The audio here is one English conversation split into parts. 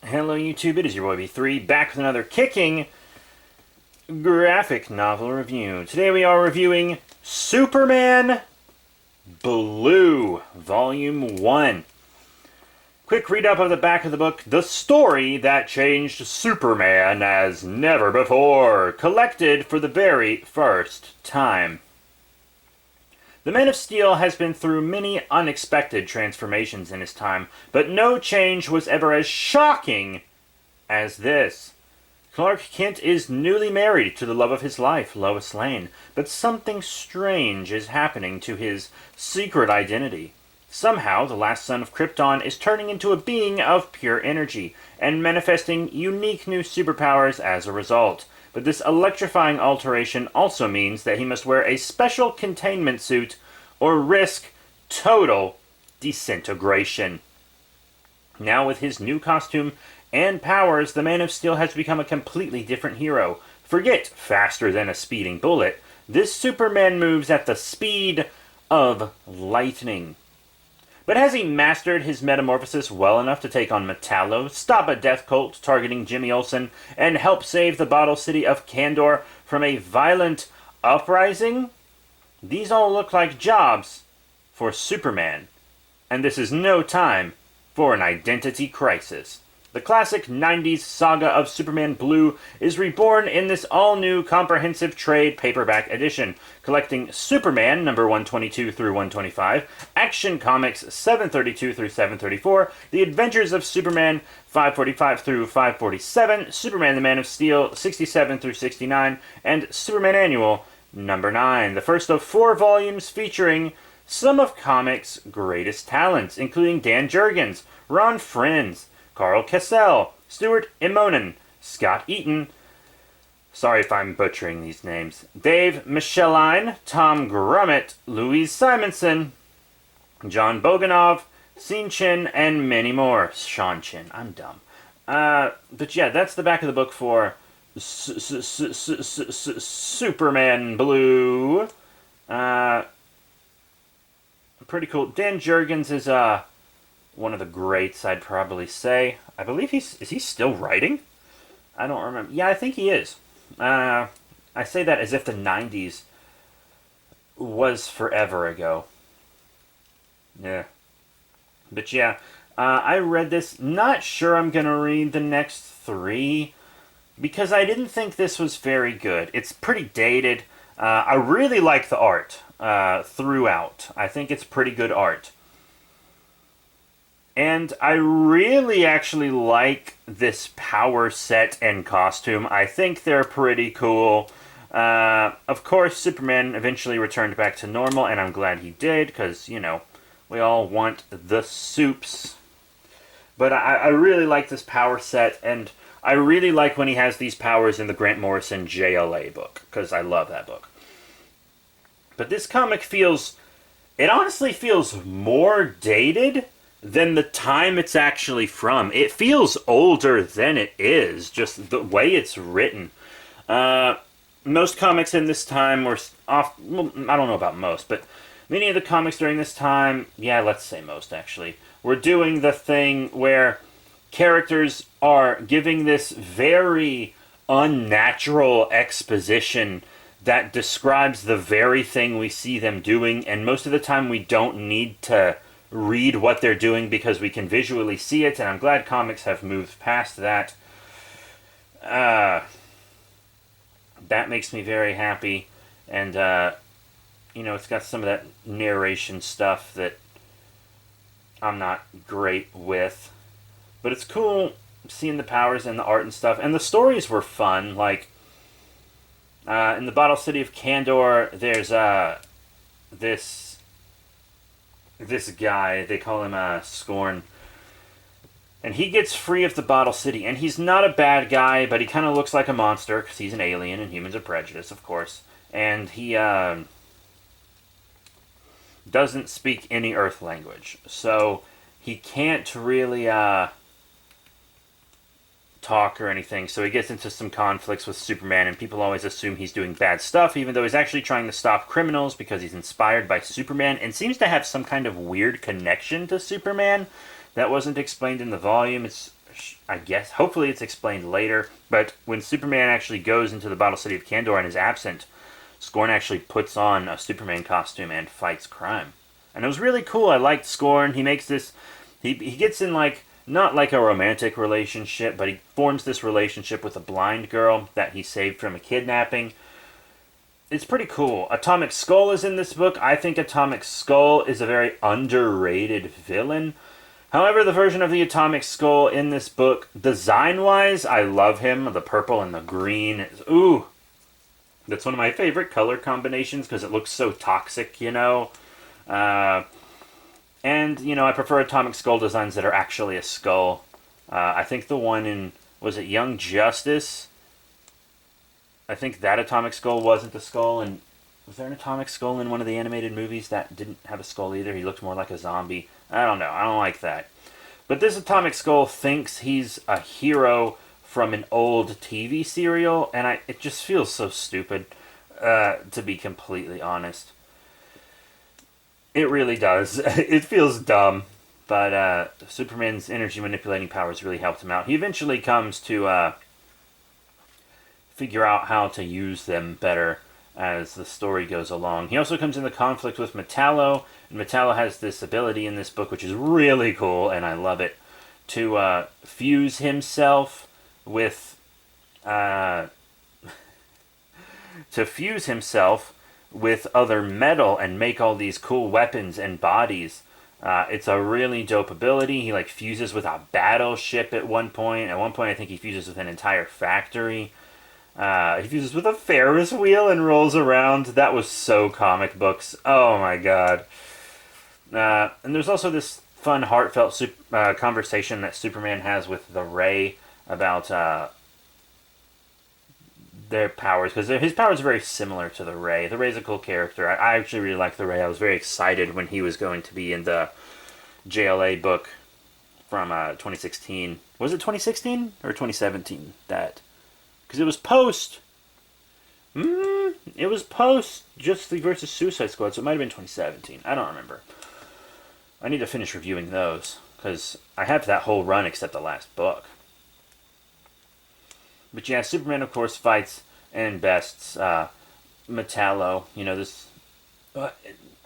Hello YouTube, it is your boy B3, back with another kicking graphic novel review. Today we are reviewing Superman Blue, Volume 1. Quick read-up of the back of the book, the story that changed Superman as never before, collected for the very first time. The Man of Steel has been through many unexpected transformations in his time, but no change was ever as shocking as this. Clark Kent is newly married to the love of his life, Lois Lane, but something strange is happening to his secret identity. Somehow, the last son of Krypton is turning into a being of pure energy, and manifesting unique new superpowers as a result. But this electrifying alteration also means that he must wear a special containment suit or risk total disintegration. Now with his new costume and powers, the Man of Steel has become a completely different hero. Forget faster than a speeding bullet. This Superman moves at the speed of lightning. But has he mastered his metamorphosis well enough to take on Metallo, stop a death cult targeting Jimmy Olsen, and help save the bottle city of Kandor from a violent uprising? These all look like jobs for Superman, and this is no time for an identity crisis. The classic 90s saga of Superman Blue is reborn in this all-new comprehensive trade paperback edition, collecting Superman number 122 through 125, Action Comics 732 through 734, The Adventures of Superman 545 through 547, Superman the Man of Steel 67 through 69, and Superman Annual number 9, the first of 4 volumes featuring some of comics' greatest talents, including Dan Jurgens, Ron Frenz, Carl Kessel, Stuart Immonen, Scott Eaton, sorry if I'm butchering these names, Dave Micheline, Tom Grummett, Louise Simonson, John Boganov, Sean Chin, and many more. Sean Chin, I'm dumb. But yeah, that's the back of the book for Superman Blue. Pretty cool. Dan Jurgens is, one of the greats, I'd probably say. I believe is he still writing? I don't remember. Yeah, I think he is. I say that as if the 90s was forever ago. Yeah. But yeah, I read this. Not sure I'm going to read the next 3, because I didn't think this was very good. It's pretty dated. I really like the art throughout. I think it's pretty good art. And I really actually like this power set and costume. I think they're pretty cool. Of course, Superman eventually returned back to normal, and I'm glad he did, because, you know, we all want the soups. But I really like this power set, and I really like when he has these powers in the Grant Morrison JLA book, because I love that book. But this comic it honestly feels more dated than the time it's actually from. It feels older than it is, just the way it's written. Most comics in this time were off. Well, I don't know about most, but many of the comics during this time, yeah, let's say most actually, were doing the thing where characters are giving this very unnatural exposition that describes the very thing we see them doing, and most of the time we don't need to read what they're doing because we can visually see it, and I'm glad comics have moved past that. That makes me very happy, and, you know, it's got some of that narration stuff that I'm not great with, but it's cool seeing the powers and the art and stuff, and the stories were fun. Like, in the Bottle City of Kandor, there's, this guy, they call him Scorn, and he gets free of the Bottle City, and he's not a bad guy, but he kind of looks like a monster, because he's an alien, and humans are prejudiced, of course, and he doesn't speak any Earth language, so he can't really talk or anything, so he gets into some conflicts with Superman, and people always assume he's doing bad stuff, even though he's actually trying to stop criminals because he's inspired by Superman, and seems to have some kind of weird connection to Superman that wasn't explained in the volume. It's I guess, hopefully it's explained later, but when Superman actually goes into the Bottle City of Kandor and is absent, Scorn actually puts on a Superman costume and fights crime. And it was really cool. I liked Scorn. He makes this... He gets in, like, not like a romantic relationship, but he forms this relationship with a blind girl that he saved from a kidnapping. It's pretty cool. Atomic Skull is in this book. I think Atomic Skull is a very underrated villain. However, the version of the Atomic Skull in this book, design-wise, I love him. The purple and the green. Ooh. That's one of my favorite color combinations because it looks so toxic, you know. And, you know, I prefer Atomic Skull designs that are actually a skull. I think the one in, was it Young Justice? I think that Atomic Skull wasn't a skull, and was there an Atomic Skull in one of the animated movies that didn't have a skull either? He looked more like a zombie. I don't know. I don't like that. But this Atomic Skull thinks he's a hero from an old TV serial, and it just feels so stupid, to be completely honest. It really does. It feels dumb, but Superman's energy manipulating powers really helped him out. He eventually comes to figure out how to use them better as the story goes along. He also comes into conflict with Metallo, and Metallo has this ability in this book, which is really cool, and I love it, to fuse himself with other metal and make all these cool weapons and bodies. It's a really dope ability. He like fuses with a battleship at one point. At one point, I think he fuses with an entire factory. He fuses with a Ferris wheel and rolls around. That was so comic books. Oh my god. And there's also this fun, heartfelt conversation that Superman has with the Ray about their powers, because his powers are very similar to the Ray. The Ray's a cool character. I actually really like the Ray. I was very excited when he was going to be in the JLA book from 2016. Was it 2016 or 2017? That... Because it was post... it was post Justice League versus Suicide Squad, so it might have been 2017. I don't remember. I need to finish reviewing those, because I have that whole run except the last book. But yeah, Superman, of course, fights and bests Metallo. You know, this...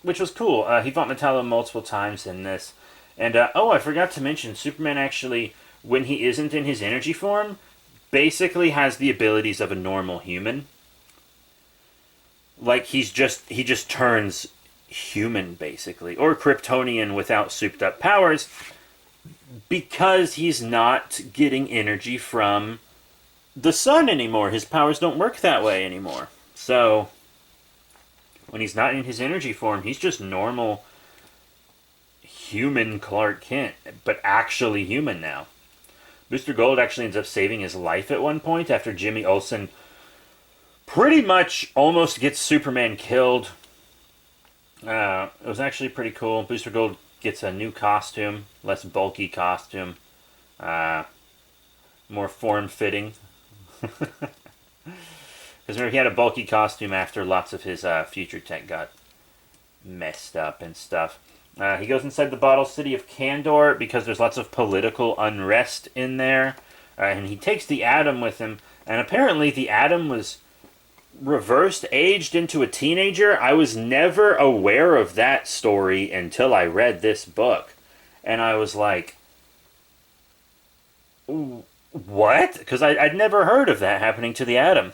which was cool. He fought Metallo multiple times in this. And, I forgot to mention, Superman actually, when he isn't in his energy form, basically has the abilities of a normal human. Like, he just turns human, basically. Or Kryptonian without souped-up powers, because he's not getting energy from the sun anymore. His powers don't work that way anymore. So, when he's not in his energy form, he's just normal human Clark Kent, but actually human now. Booster Gold actually ends up saving his life at one point after Jimmy Olsen pretty much almost gets Superman killed. It was actually pretty cool. Booster Gold gets a new costume, less bulky costume, more form-fitting. Because remember, he had a bulky costume after lots of his future tech got messed up and stuff. He goes inside the Bottle City of Kandor because there's lots of political unrest in there. And he takes the Atom with him. And apparently the Atom was reversed aged into a teenager. I was never aware of that story until I read this book. And I was like, what? Because I'd never heard of that happening to the Atom.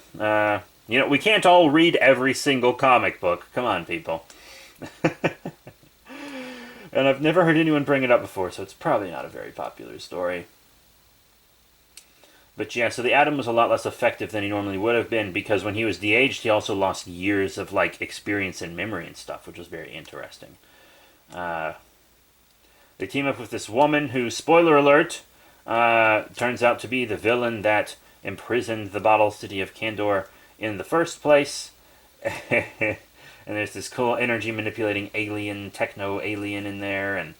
We can't all read every single comic book. Come on, people. And I've never heard anyone bring it up before, so it's probably not a very popular story. But yeah, so the Atom was a lot less effective than he normally would have been, because when he was de-aged, he also lost years of, like, experience and memory and stuff, which was very interesting. They team up with this woman who, spoiler alert, turns out to be the villain that imprisoned the Bottle City of Kandor in the first place. And there's this cool energy-manipulating alien, techno-alien in there, and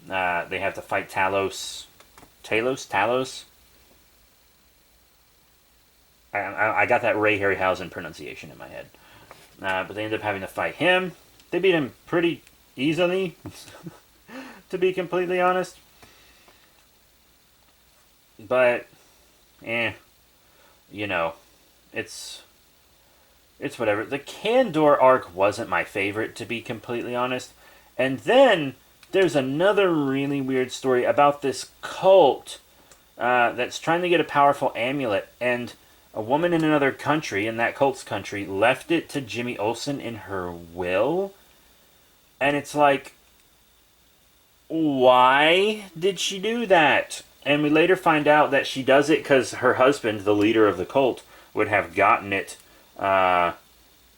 they have to fight Talos. Talos? I got that Ray Harryhausen pronunciation in my head. But they end up having to fight him. They beat him pretty easily, to be completely honest. But, you know, it's whatever. The Kandor arc wasn't my favorite, to be completely honest. And then there's another really weird story about this cult that's trying to get a powerful amulet, and a woman in another country, in that cult's country, left it to Jimmy Olsen in her will. And it's like, why did she do that? And we later find out that she does it because her husband, the leader of the cult, would have gotten it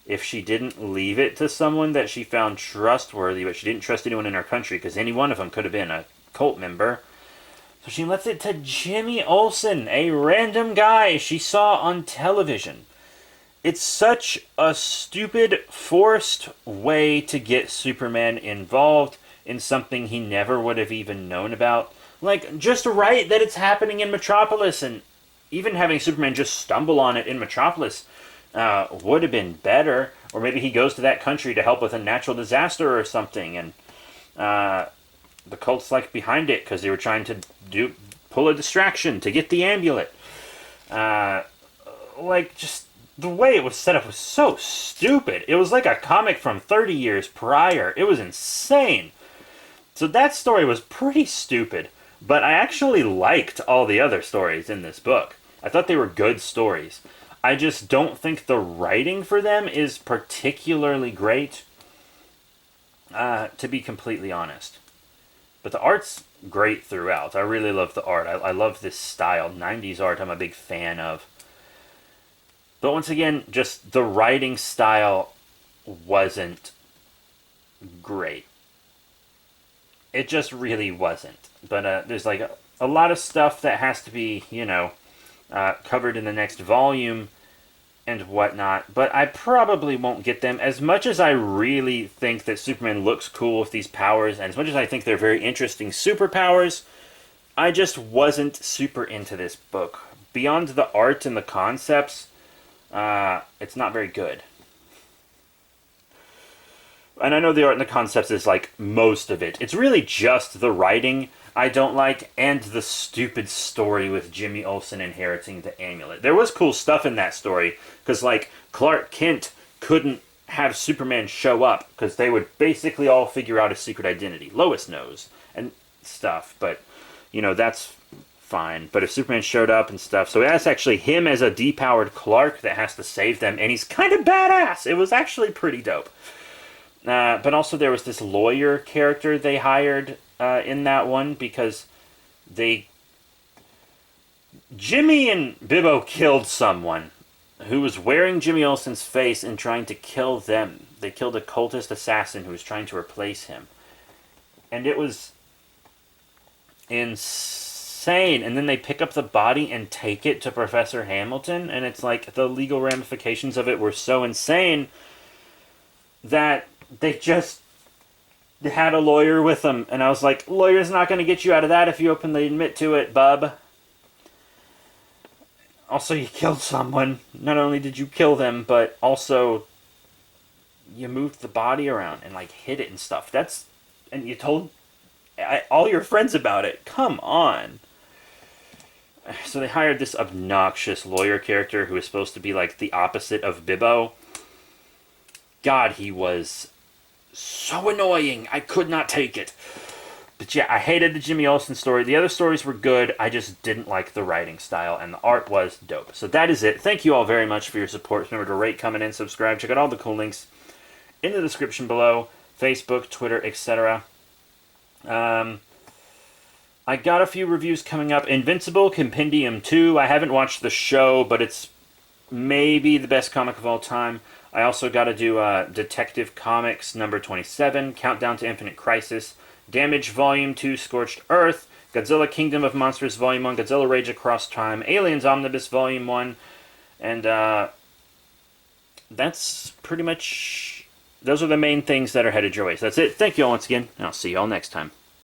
if she didn't leave it to someone that she found trustworthy, but she didn't trust anyone in her country because any one of them could have been a cult member. So she left it to Jimmy Olsen, a random guy she saw on television. It's such a stupid, forced way to get Superman involved in something he never would have even known about. Like, just write that it's happening in Metropolis, and even having Superman just stumble on it in Metropolis would have been better. Or maybe he goes to that country to help with a natural disaster or something, and the cult's like behind it because they were trying to pull a distraction to get the amulet. Just the way it was set up was so stupid. It was like a comic from 30 years prior. It was insane. So that story was pretty stupid, but I actually liked all the other stories in this book. I thought they were good stories. I just don't think the writing for them is particularly great, to be completely honest. But the art's great throughout. I really love the art. I love this style. 90s art I'm a big fan of. But once again, just the writing style wasn't great. It just really wasn't. But there's like a lot of stuff that has to be, covered in the next volume and whatnot. But I probably won't get them. As much as I really think that Superman looks cool with these powers, and as much as I think they're very interesting superpowers, I just wasn't super into this book. Beyond the art and the concepts, it's not very good. And I know the art and the concepts is like most of it. It's really just the writing I don't like, and the stupid story with Jimmy Olsen inheriting the amulet. There was cool stuff in that story, because like Clark Kent couldn't have Superman show up, because they would basically all figure out his secret identity. Lois knows, and stuff, but, that's fine. But if Superman showed up and stuff, so that's actually him as a depowered Clark that has to save them, and he's kind of badass. It was actually pretty dope. But also there was this lawyer character they hired in that one, because Jimmy and Bibbo killed someone who was wearing Jimmy Olsen's face and trying to kill them. They killed a cultist assassin who was trying to replace him. And it was insane. And then they pick up the body and take it to Professor Hamilton, and it's like the legal ramifications of it were so insane that they just had a lawyer with them, and I was like, lawyer's not going to get you out of that if you openly admit to it, bub. Also, you killed someone. Not only did you kill them, but also you moved the body around and like hid it and stuff. And you told all your friends about it. Come on. So they hired this obnoxious lawyer character who was supposed to be like the opposite of Bibbo. God, he was so annoying. I could not take it. But yeah, I hated the Jimmy Olsen story. The other stories were good. I just didn't like the writing style, and the art was dope. So that is it. Thank you all very much for your support. Remember to rate, comment, and subscribe. Check out all the cool links in the description below. Facebook, Twitter, etc. I got a few reviews coming up. Invincible Compendium 2. I haven't watched the show, but it's maybe the best comic of all time. I also got to do Detective Comics number 27, Countdown to Infinite Crisis, Damage Volume 2, Scorched Earth, Godzilla Kingdom of Monsters Volume 1, Godzilla Rage Across Time, Aliens Omnibus Volume 1, and that's pretty much, those are the main things that are headed your way. So that's it. Thank you all once again, and I'll see you all next time.